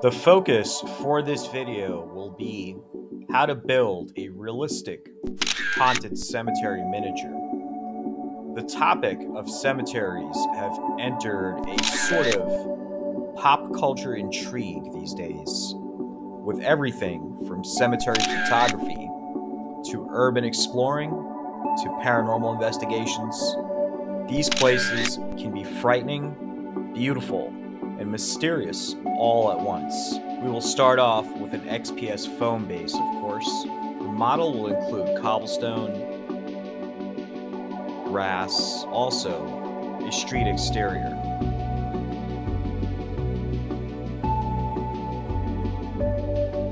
The focus for this video will be how to build a realistic haunted cemetery miniature. The topic of cemeteries have entered a sort of pop culture intrigue these days, with everything from cemetery photography to urban exploring to paranormal investigations. These places can be frightening, beautiful, and mysterious all at once. We will start off with an XPS foam base, of course. The model will include cobblestone, grass, also a street exterior.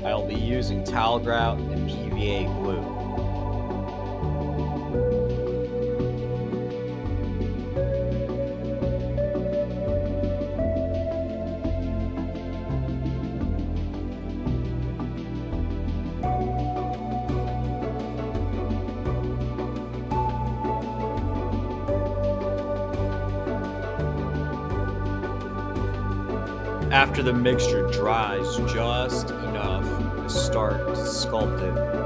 I'll be using towel grout and PVA glue. After the mixture dries just enough to start to sculpt it.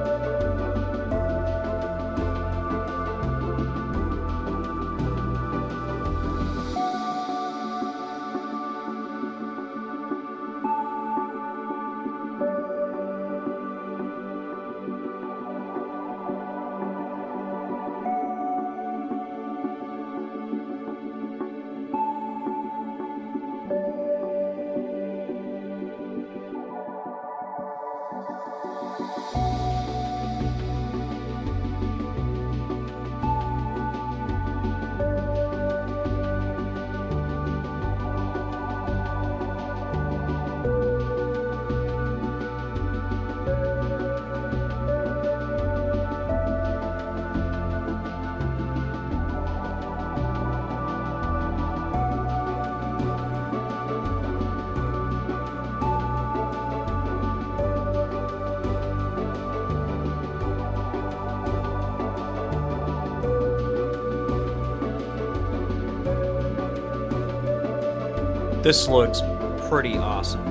This looks pretty awesome.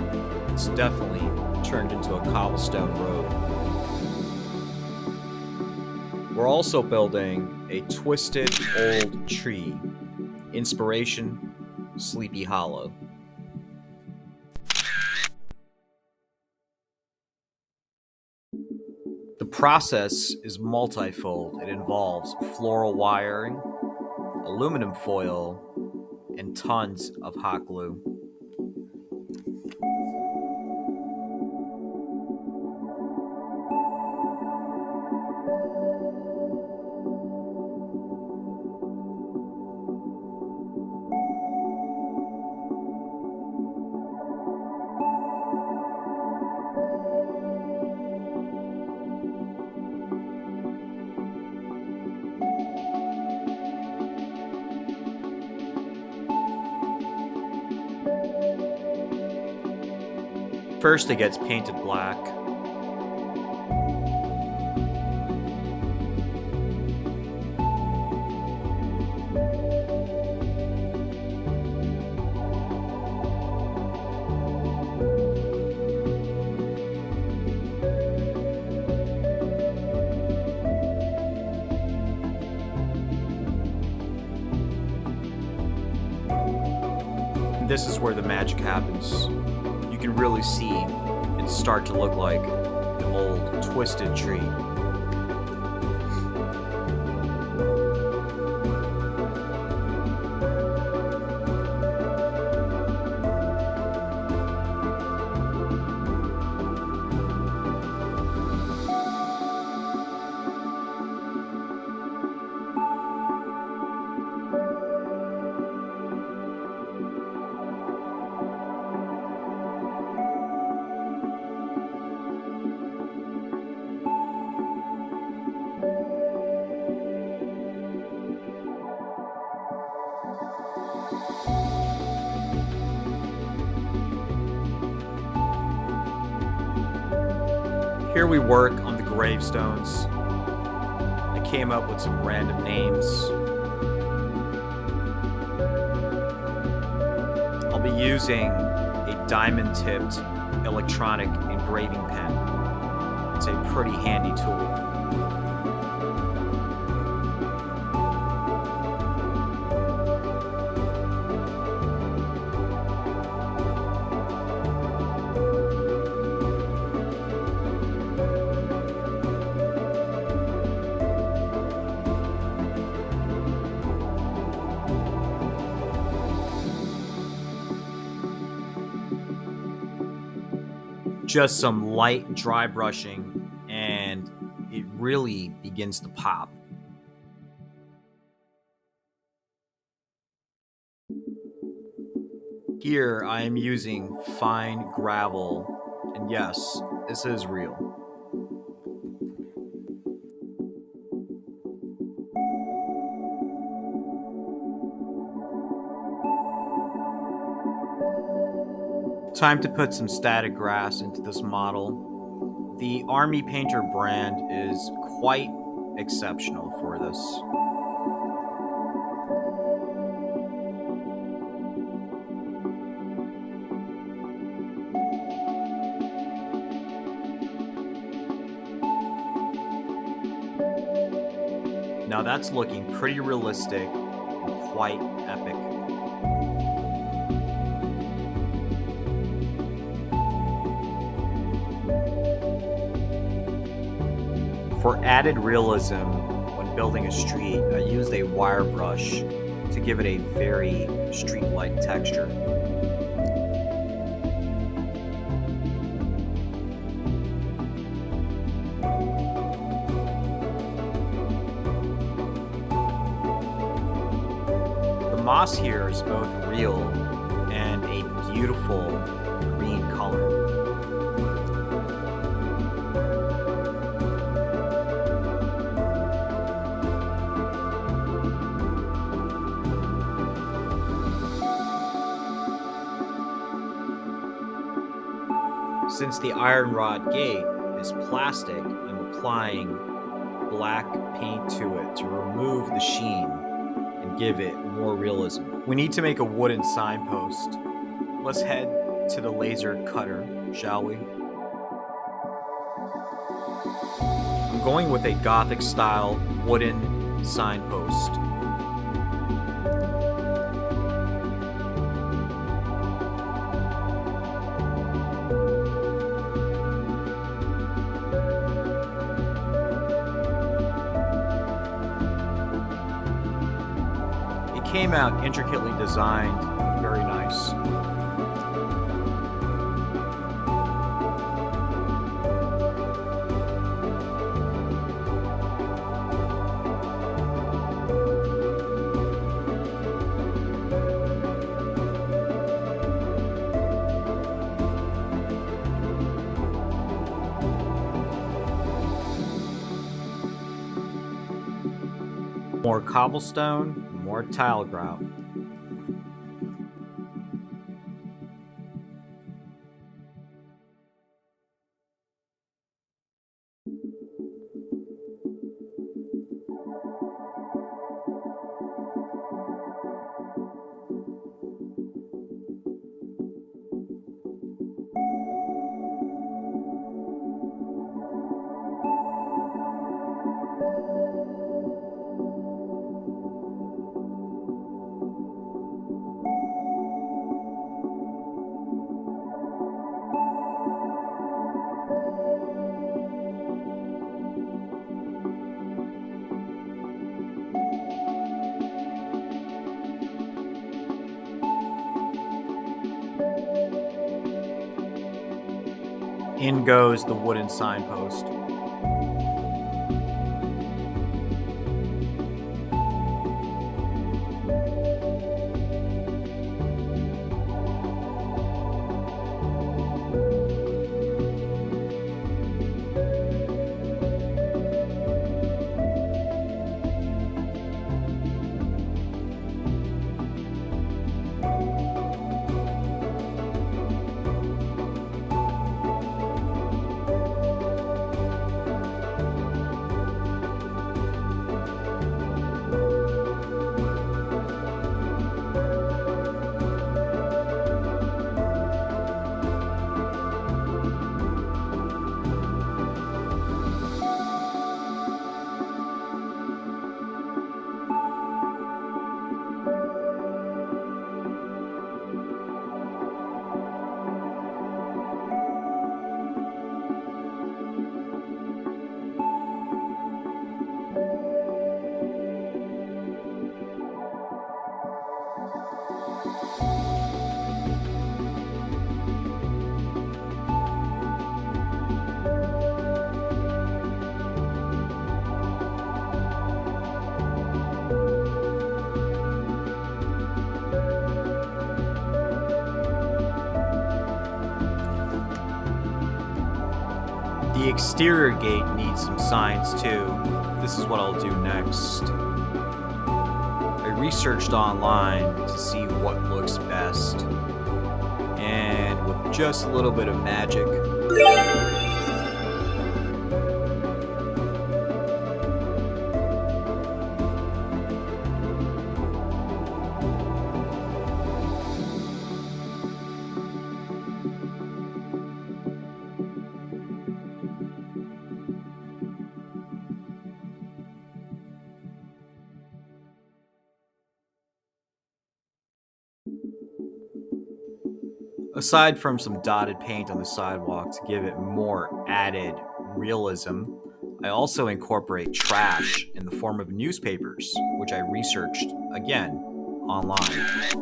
It's definitely turned into a cobblestone road. We're also building a twisted old tree. Inspiration, Sleepy Hollow. The process is multifold. It involves floral wiring, aluminum foil, and tons of hot glue. First, it gets painted black. And this is where the magic happens. You can really see it start to look like an old twisted tree. Here we work on the gravestones. I came up with some random names. I'll be using a diamond-tipped electronic engraving pen. It's a pretty handy tool. Just some light dry brushing and it really begins to pop. Here I am using fine gravel, and yes, this is real. Time to put some static grass into this model. The Army Painter brand is quite exceptional for this. Now that's looking pretty realistic and quite epic. For added realism when building a street, I used a wire brush to give it a very street-like texture. The moss here is both real and a beautiful green color. Since the iron rod gate is plastic, I'm applying black paint to it to remove the sheen and give it more realism. We need to make a wooden signpost. Let's head to the laser cutter, shall we? I'm going with a Gothic style wooden signpost. Came out intricately designed, very nice. More cobblestone, more tile grout. In goes the wooden signpost. The exterior gate needs some signs too. This is what I'll do next. I researched online to see what looks best. And with just a little bit of magic, aside from some dotted paint on the sidewalk to give it more added realism, I also incorporate trash in the form of newspapers, which I researched again online.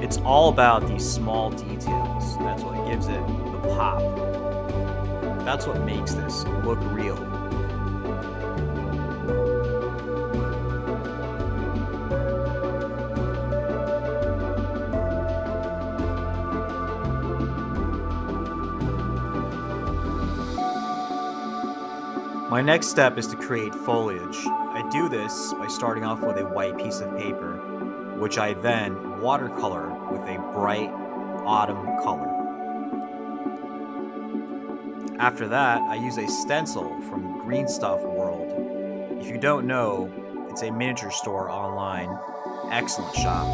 It's all about these small details. That's what gives it the pop. That's what makes this look real. My next step is to create foliage. I do this by starting off with a white piece of paper, which I then watercolor with a bright autumn color. After that, I use a stencil from Green Stuff World. If you don't know, it's a miniature store online. Excellent shop.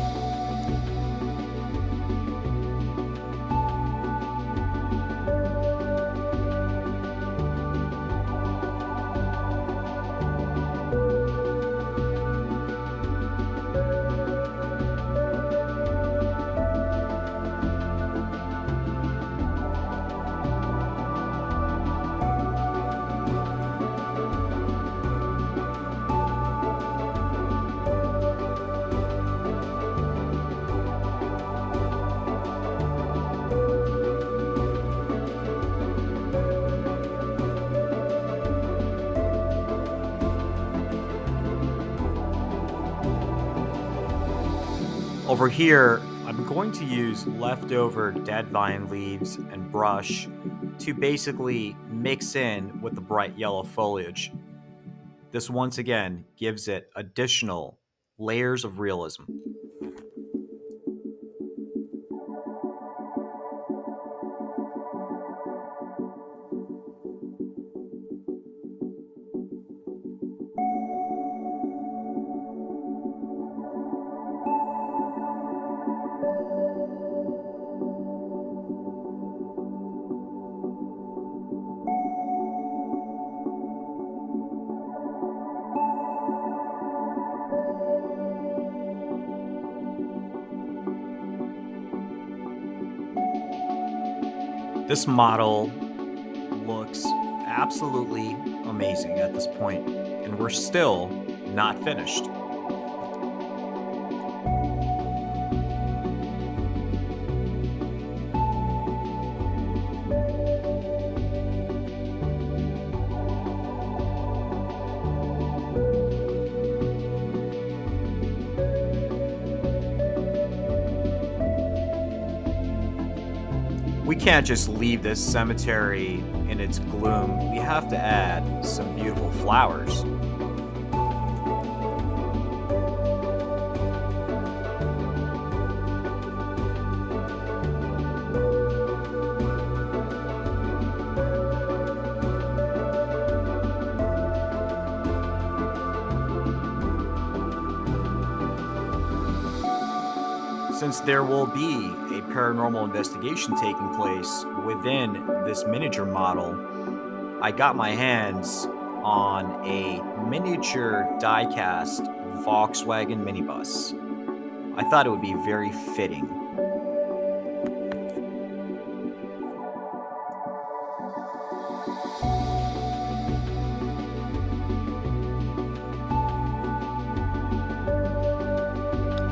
Over here, I'm going to use leftover dead vine leaves and brush to basically mix in with the bright yellow foliage. This once again gives it additional layers of realism. This model looks absolutely amazing at this point, and we're still not finished. We can't just leave this cemetery in its gloom. We have to add some beautiful flowers. Since there will be a paranormal investigation taking place within this miniature model, I got my hands on a miniature die-cast Volkswagen minibus. I thought it would be very fitting.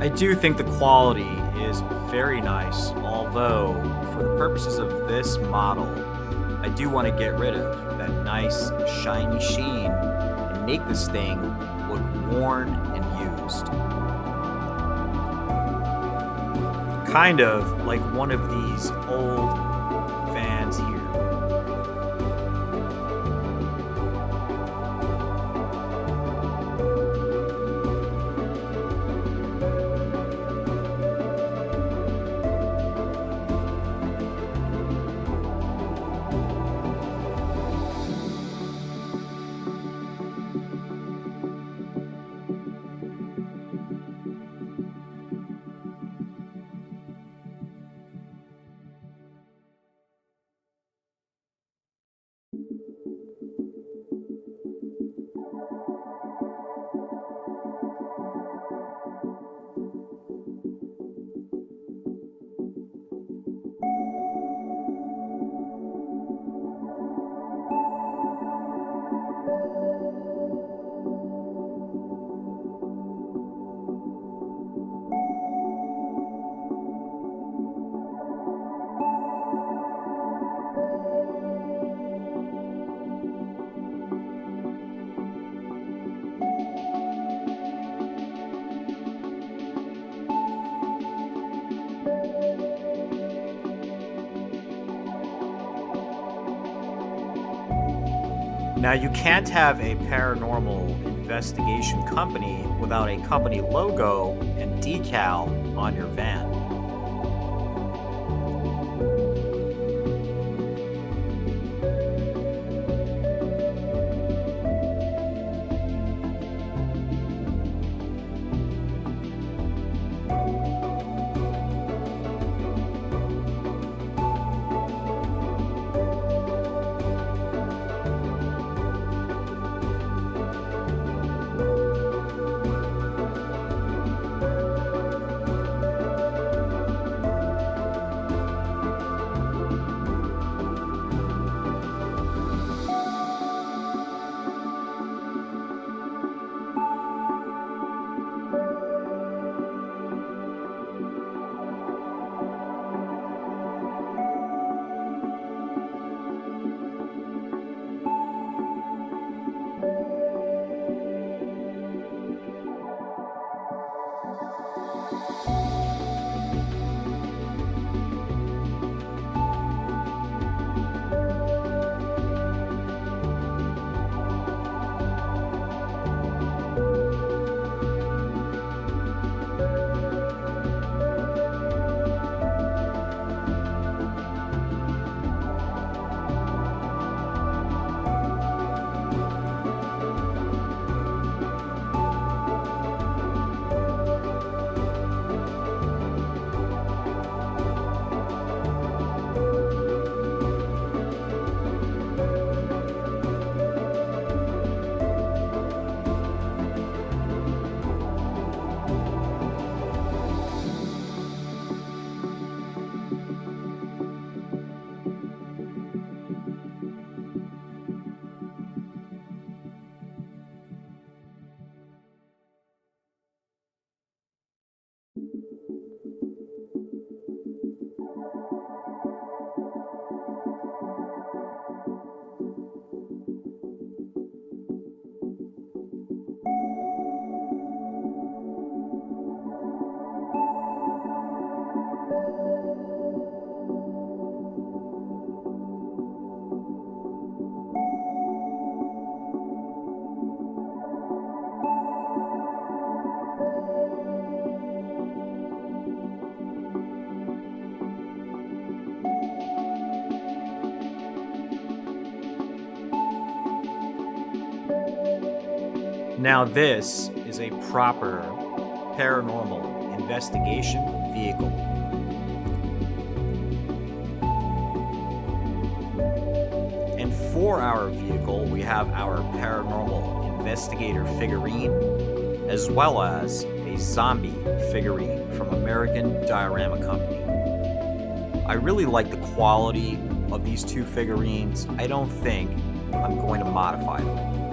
I do think the quality is very nice, although for the purposes of this model, I do want to get rid of that nice shiny sheen and make this thing look worn and used. Kind of like one of these old vans here. Now, you can't have a paranormal investigation company without a company logo and decal on your van. Now, this is a proper paranormal investigation vehicle. And for our vehicle, we have our paranormal investigator figurine, as well as a zombie figurine from American Diorama Company. I really like the quality of these two figurines. I don't think I'm going to modify them.